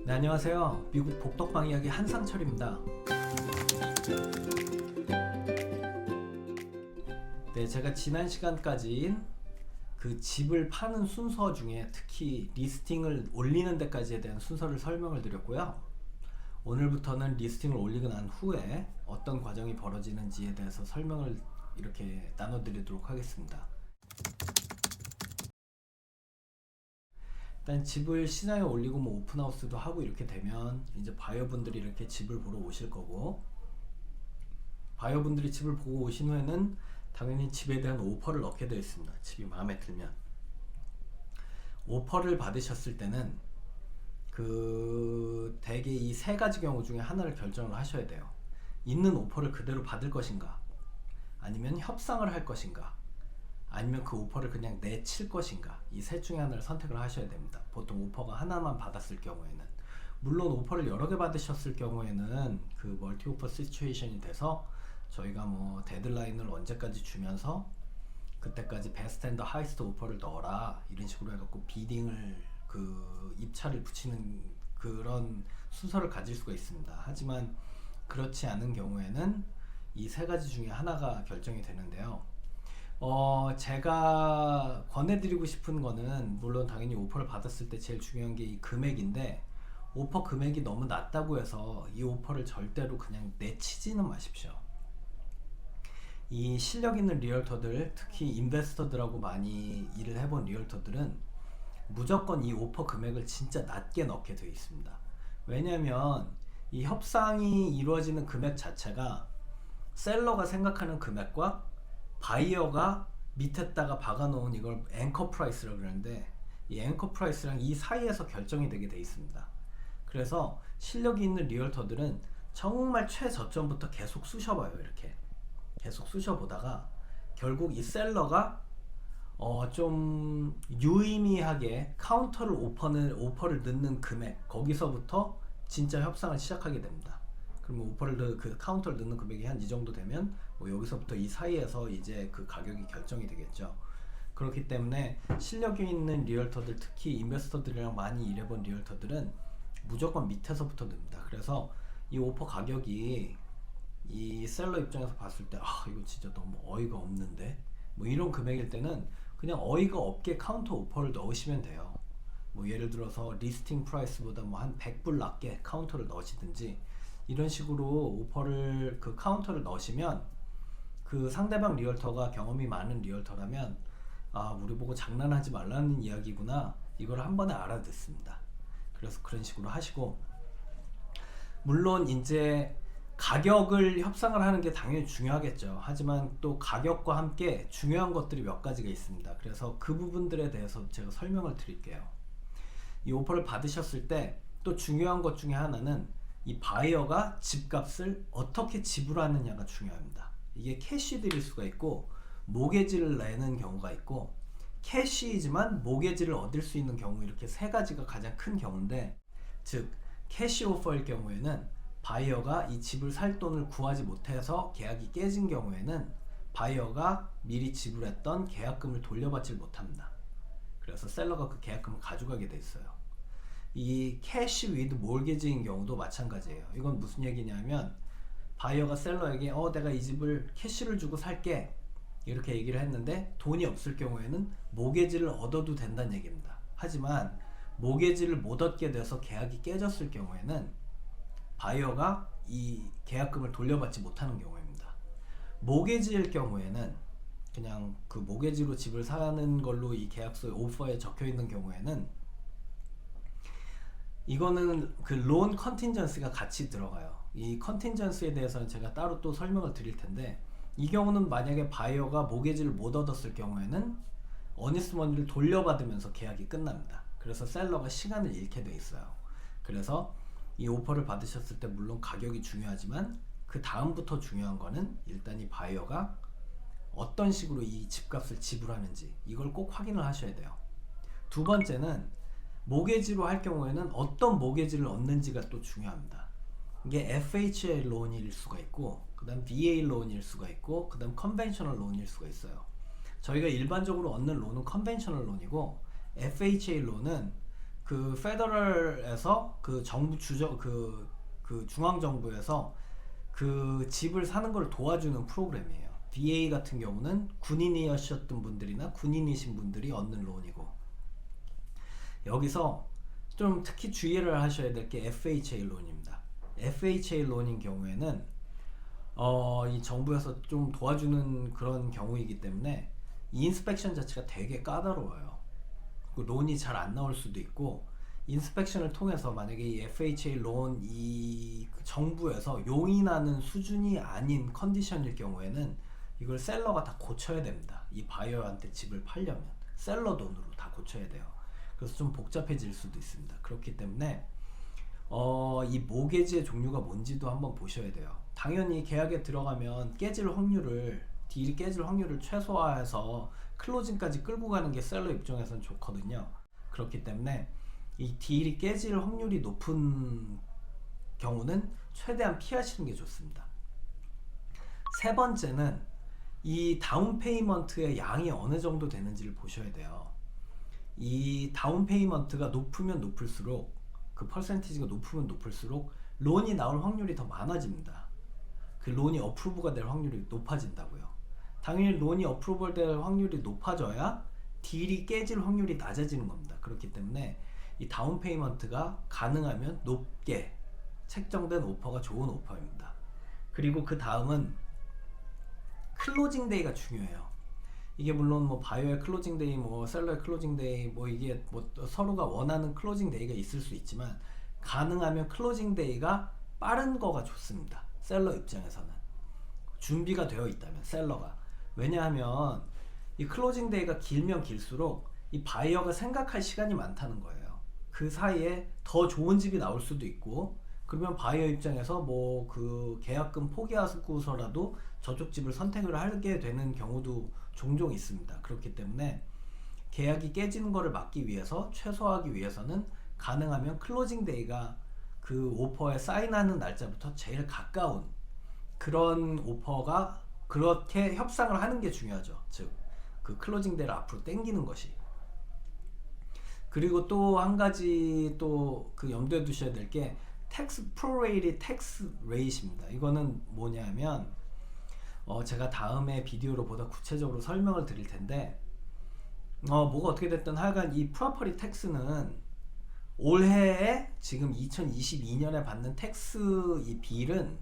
네, 안녕하세요. 미국 복덕방 이야기 한상철입니다. 네, 제가 지난 시간까지 그 집을 파는 순서 중에 특히 리스팅을 올리는 데까지에 대한 순서를 설명을 드렸고요. 오늘부터는 리스팅을 올리고 난 후에 어떤 과정이 벌어지는지에 대해서 설명을 이렇게 나눠드리도록 하겠습니다. 일단 집을 시장에 올리고 뭐 오픈하우스도 하고 이렇게 되면 이제 바이어분들이 이렇게 집을 보러 오실 거고, 바이어분들이 집을 보고 오신 후에는 당연히 집에 대한 오퍼를 넣게 되어 있습니다. 집이 마음에 들면 오퍼를 받으셨을 때는 그 대개 이 세 가지 경우 중에 하나를 결정을 하셔야 돼요. 있는 오퍼를 그대로 받을 것인가, 아니면 협상을 할 것인가, 아니면 그 오퍼를 그냥 내칠 것인가, 이 셋 중에 하나를 선택을 하셔야 됩니다. 보통 오퍼가 하나만 받았을 경우에는, 물론 오퍼를 여러 개 받으셨을 경우에는 그 멀티 오퍼 시츄에이션이 돼서 저희가 뭐 데드라인을 언제까지 주면서 그때까지 베스트 앤더 하이스트 오퍼를 넣어라 이런 식으로 해갖고 비딩을 그 입찰을 붙이는 그런 순서를 가질 수가 있습니다. 하지만 그렇지 않은 경우에는 이 세 가지 중에 하나가 결정이 되는데요. 제가 권해드리고 싶은 거는, 물론 당연히 오퍼를 받았을 때 제일 중요한 게 이 금액인데, 오퍼 금액이 너무 낮다고 해서 이 오퍼를 절대로 그냥 내치지는 마십시오. 이 실력 있는 리얼터들, 특히 인베스터들하고 많이 일을 해본 리얼터들은 무조건 이 오퍼 금액을 진짜 낮게 넣게 되어 있습니다. 왜냐면 이 협상이 이루어지는 금액 자체가 셀러가 생각하는 금액과 바이어가 밑에다가 박아놓은 이걸 앵커 프라이스라고 그러는데, 이 앵커 프라이스랑 이 사이에서 결정이 되게 돼 있습니다. 그래서 실력이 있는 리얼터들은 정말 최저점부터 계속 쑤셔봐요. 이렇게 계속 쑤셔보다가 결국 이 셀러가 좀 유의미하게 오퍼를 넣는 금액, 거기서부터 진짜 협상을 시작하게 됩니다. 그러면 그 카운터를 넣는 금액이 한 이 정도 되면 뭐 여기서부터 이 사이에서 이제 그 가격이 결정이 되겠죠. 그렇기 때문에 실력이 있는 리얼터들, 특히 인베스터들이랑 많이 일해본 리얼터들은 무조건 밑에서부터 넣습니다. 그래서 이 오퍼 가격이 이 셀러 입장에서 봤을 때 이거 진짜 너무 어이가 없는데, 뭐 이런 금액일 때는 그냥 어이가 없게 카운터 오퍼를 넣으시면 돼요. 뭐 예를 들어서 리스팅 프라이스보다 뭐 한 100불 낮게 카운터를 넣으시든지 이런 식으로 오퍼를 그 카운터를 넣으시면 그 상대방 리얼터가 경험이 많은 리얼터라면 우리 보고 장난하지 말라는 이야기구나, 이걸 한 번에 알아듣습니다. 그래서 그런 식으로 하시고, 물론 이제 가격을 협상을 하는 게 당연히 중요하겠죠. 하지만 또 가격과 함께 중요한 것들이 몇 가지가 있습니다. 그래서 그 부분들에 대해서 제가 설명을 드릴게요. 이 오퍼를 받으셨을 때 또 중요한 것 중에 하나는 이 바이어가 집값을 어떻게 지불하느냐가 중요합니다. 이게 캐시 드릴 수가 있고 모게지를 내는 경우가 있고, 캐시이지만 모게지를 얻을 수 있는 경우, 이렇게 세 가지가 가장 큰 경우인데, 즉 캐시 오퍼일 경우에는 바이어가 이 집을 살 돈을 구하지 못해서 계약이 깨진 경우에는 바이어가 미리 지불했던 계약금을 돌려받지 못합니다. 그래서 셀러가 그 계약금을 가져가게 돼 있어요. 이 캐시 위드 몰게지인 경우도 마찬가지예요. 이건 무슨 얘기냐면, 바이어가 셀러에게 내가 이 집을 캐시를 주고 살게 이렇게 얘기를 했는데 돈이 없을 경우에는 모게지를 얻어도 된다는 얘기입니다. 하지만 모게지를 못 얻게 돼서 계약이 깨졌을 경우에는 바이어가 이 계약금을 돌려받지 못하는 경우입니다. 모게지일 경우에는 그냥 그 모게지로 집을 사는 걸로 이 계약서에 오퍼에 적혀 있는 경우에는 이거는 그 론 컨틴전시가 같이 들어가요. 이 컨틴전시에 대해서는 제가 따로 또 설명을 드릴 텐데, 이 경우는 만약에 바이어가 모게지를 못 얻었을 경우에는 어니스트 머니를 돌려받으면서 계약이 끝납니다. 그래서 셀러가 시간을 잃게 돼 있어요. 그래서 이 오퍼를 받으셨을 때 물론 가격이 중요하지만 그 다음부터 중요한 거는 일단 이 바이어가 어떤 식으로 이 집값을 지불하는지, 이걸 꼭 확인을 하셔야 돼요. 두 번째는 모게지로 할 경우에는 어떤 모게지를 얻는지가 또 중요합니다. 이게 FHA 론일 수가 있고, 그 다음 VA 론일 수가 있고, 그 다음 컨벤셔널 론일 수가 있어요. 저희가 일반적으로 얻는 론은 컨벤셔널 론이고, FHA 론은 그 페더럴에서 그 정부 그 중앙 정부에서 그 집을 사는 걸 도와주는 프로그램이에요. DA 같은 경우는 군인이셨던 분들이나 군인이신 분들이 얻는 론이고, 여기서 좀 특히 주의를 하셔야 될 게 FHA 론입니다. FHA 론인 경우에는 이 정부에서 좀 도와주는 그런 경우이기 때문에 이 인스펙션 자체가 되게 까다로워요. 그 론이 잘 안 나올 수도 있고, 인스펙션을 통해서 만약에 이 FHA 론 이 정부에서 용인하는 수준이 아닌 컨디션일 경우에는 이걸 셀러가 다 고쳐야 됩니다. 이 바이어한테 집을 팔려면 셀러 돈으로 다 고쳐야 돼요. 그래서 좀 복잡해질 수도 있습니다. 그렇기 때문에 이 모게지의 종류가 뭔지도 한번 보셔야 돼요. 당연히 계약에 들어가면 딜이 깨질 확률을 최소화해서 클로징까지 끌고 가는 게 셀러 입장에서는 좋거든요. 그렇기 때문에 이 딜이 깨질 확률이 높은 경우는 최대한 피하시는 게 좋습니다. 세 번째는 이 다운 페이먼트의 양이 어느 정도 되는지를 보셔야 돼요. 이 다운 페이먼트가 높으면 높을수록, 그 퍼센티지가 높으면 높을수록 론이 나올 확률이 더 많아집니다. 그 론이 어프로브가 될 확률이 높아진다고요. 당연히 론이 어프로브 될 확률이 높아져야 딜이 깨질 확률이 낮아지는 겁니다. 그렇기 때문에 이 다운 페이먼트가 가능하면 높게 책정된 오퍼가 좋은 오퍼입니다. 그리고 그 다음은 클로징 데이가 중요해요. 이게 물론 뭐 바이오의 클로징 데이, 뭐 셀러의 클로징 데이, 뭐 이게 뭐 서로가 원하는 클로징 데이가 있을 수 있지만, 가능하면 클로징 데이가 빠른 거가 좋습니다. 셀러 입장에서는 준비가 되어 있다면, 셀러가. 왜냐하면 이 클로징 데이가 길면 길수록 이 바이어가 생각할 시간이 많다는 거예요. 그 사이에 더 좋은 집이 나올 수도 있고, 그러면 바이어 입장에서 뭐 그 계약금 포기하고서라도 저쪽 집을 선택을 하게 되는 경우도 종종 있습니다. 그렇기 때문에 계약이 깨지는 거를 막기 위해서, 최소화하기 위해서는 가능하면 클로징 데이가 그 오퍼에 사인하는 날짜부터 제일 가까운 그런 오퍼가, 그렇게 협상을 하는 게 중요하죠. 즉 그 클로징 데이를 앞으로 당기는 것이. 그리고 또 한 가지 또 그 염두에 두셔야 될 게 텍스 프로레이트 텍스 레이트입니다. 이거는 뭐냐면 제가 다음에 비디오로 보다 구체적으로 설명을 드릴 텐데, 뭐가 어떻게 됐든 하여간 이 프로퍼티 텍스는 올해에 지금 2022년에 받는 텍스 이 빌은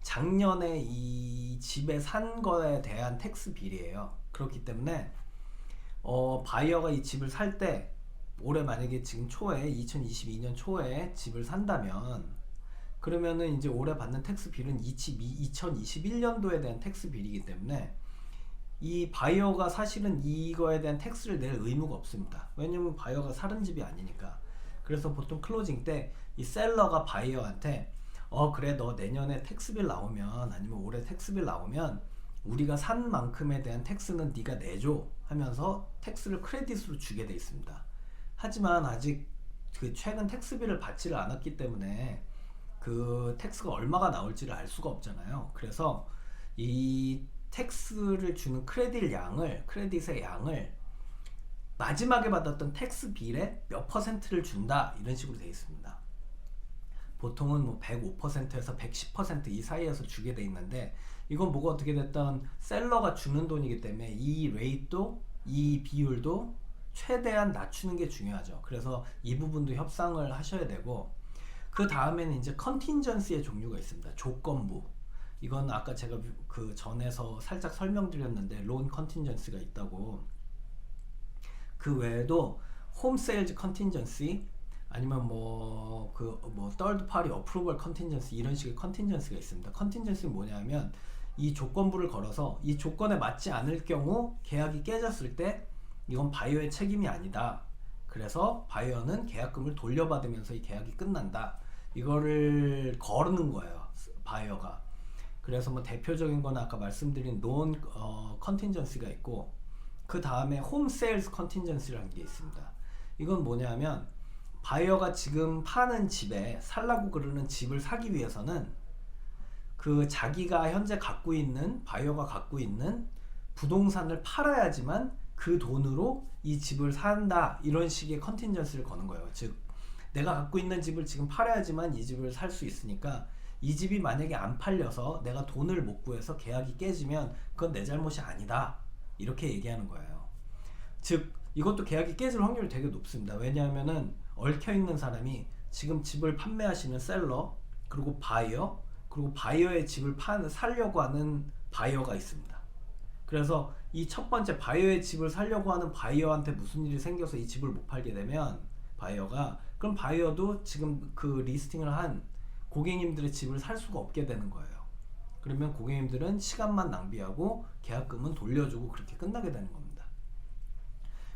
작년에 이 집에 산 거에 대한 텍스 빌이에요. 그렇기 때문에 바이어가 이 집을 살 때, 올해 만약에 지금 초에 2022년 초에 집을 산다면, 그러면은 이제 올해 받는 텍스 빌은 2021년도에 대한 텍스 빌이기 때문에 이 바이어가 사실은 이거에 대한 텍스를 낼 의무가 없습니다. 왜냐면 바이어가 사는 집이 아니니까. 그래서 보통 클로징 때 이 셀러가 바이어한테 그래, 너 내년에 텍스빌 나오면, 아니면 올해 텍스빌 나오면 우리가 산 만큼에 대한 텍스는 네가 내줘 하면서 텍스를 크레딧으로 주게 돼 있습니다. 하지만 아직 그 최근 텍스빌을 받지를 않았기 때문에 그 텍스가 얼마가 나올지를 알 수가 없잖아요. 그래서 이 텍스를 주는 크레딧의 양을 마지막에 받았던 텍스 빌의 몇 퍼센트를 준다, 이런 식으로 되어 있습니다. 보통은 뭐 105%에서 110% 이 사이에서 주게 돼 있는데, 이건 뭐가 어떻게 됐든 셀러가 주는 돈이기 때문에 이 레이트도, 이 비율도 최대한 낮추는 게 중요하죠. 그래서 이 부분도 협상을 하셔야 되고, 그 다음에는 이제 컨틴전시의 종류가 있습니다. 조건부. 이건 아까 제가 그 전에서 살짝 설명드렸는데, 론 컨틴전시가 있다고. 그 외에도 홈 세일즈 컨틴전시, 아니면 third party approval 컨틴전시, 이런 식의 컨틴전시가 있습니다. 컨틴전시는 뭐냐면, 이 조건부를 걸어서 이 조건에 맞지 않을 경우 계약이 깨졌을 때 이건 바이어의 책임이 아니다. 그래서 바이어는 계약금을 돌려받으면서 이 계약이 끝난다. 이거를 거르는 거예요, 바이어가. 그래서 뭐 대표적인 거는 아까 말씀드린 논 컨틴전시가 있고, 그 다음에 홈 세일즈 컨틴전시라는 게 있습니다. 이건 뭐냐면, 바이어가 지금 파는 집에, 살라고 그러는 집을 사기 위해서는 그 자기가 현재 바이어가 갖고 있는 부동산을 팔아야지만 그 돈으로 이 집을 산다, 이런 식의 컨틴전시를 거는 거예요. 즉 내가 갖고 있는 집을 지금 팔아야지만 이 집을 살 수 있으니까 이 집이 만약에 안 팔려서 내가 돈을 못 구해서 계약이 깨지면 그건 내 잘못이 아니다. 이렇게 얘기하는 거예요. 즉 이것도 계약이 깨질 확률이 되게 높습니다. 왜냐하면은 얽혀있는 사람이 지금 집을 판매하시는 셀러, 그리고 바이어, 그리고 바이어의 집을 살려고 하는 바이어가 있습니다. 그래서 이 첫 번째 바이어의 집을 살려고 하는 바이어한테 무슨 일이 생겨서 이 집을 못 팔게 되면 바이어가, 그럼 바이어도 지금 그 리스팅을 한 고객님들의 집을 살 수가 없게 되는 거예요. 그러면 고객님들은 시간만 낭비하고 계약금은 돌려주고 그렇게 끝나게 되는 겁니다.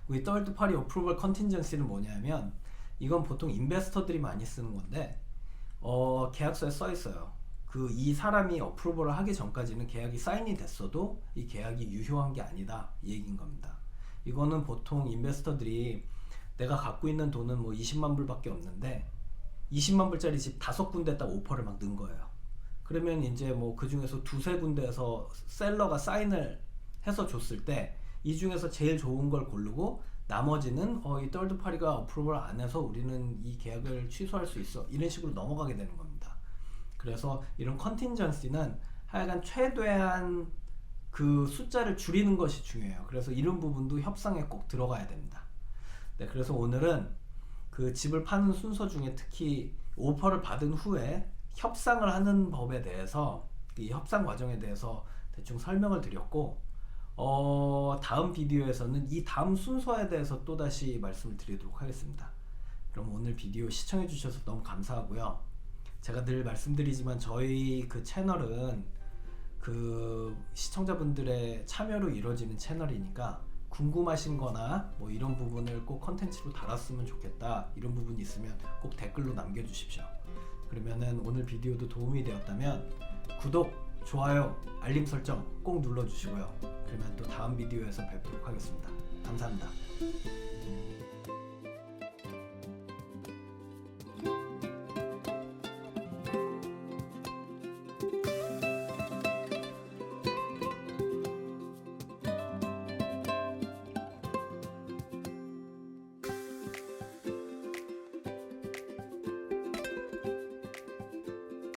이 third party approval contingency는 뭐냐면 이건 보통 인베스터들이 많이 쓰는 건데 계약서에 써 있어요. 이 사람이 어프로벌을 하기 전까지는 계약이 사인이 됐어도 이 계약이 유효한 게 아니다, 이 얘기인 겁니다. 이거는 보통 인베스터들이 내가 갖고 있는 돈은 뭐 20만 불밖에 없는데 20만 불짜리 집 5군데에다 오퍼를 막 넣은 거예요. 그러면 이제 뭐 그 중에서 두세 군데에서 셀러가 사인을 해서 줬을 때 이 중에서 제일 좋은 걸 고르고 나머지는 이 third party가 어프로벌 안 해서 우리는 이 계약을 취소할 수 있어, 이런 식으로 넘어가게 되는 겁니다. 그래서 이런 컨틴전시는 하여간 최대한 그 숫자를 줄이는 것이 중요해요. 그래서 이런 부분도 협상에 꼭 들어가야 됩니다. 네, 그래서 오늘은 그 집을 파는 순서 중에 특히 오퍼를 받은 후에 협상을 하는 법에 대해서, 이 협상 과정에 대해서 대충 설명을 드렸고, 다음 비디오에서는 이 다음 순서에 대해서 또다시 말씀을 드리도록 하겠습니다. 그럼 오늘 비디오 시청해 주셔서 너무 감사하고요. 제가 늘 말씀드리지만 저희 그 채널은 그 시청자분들의 참여로 이루어지는 채널이니까 궁금하신 거나 뭐 이런 부분을 꼭 컨텐츠로 달았으면 좋겠다, 이런 부분이 있으면 꼭 댓글로 남겨주십시오. 그러면은 오늘 비디오도 도움이 되었다면 구독, 좋아요, 알림 설정 꼭 눌러주시고요. 그러면 또 다음 비디오에서 뵙도록 하겠습니다. 감사합니다.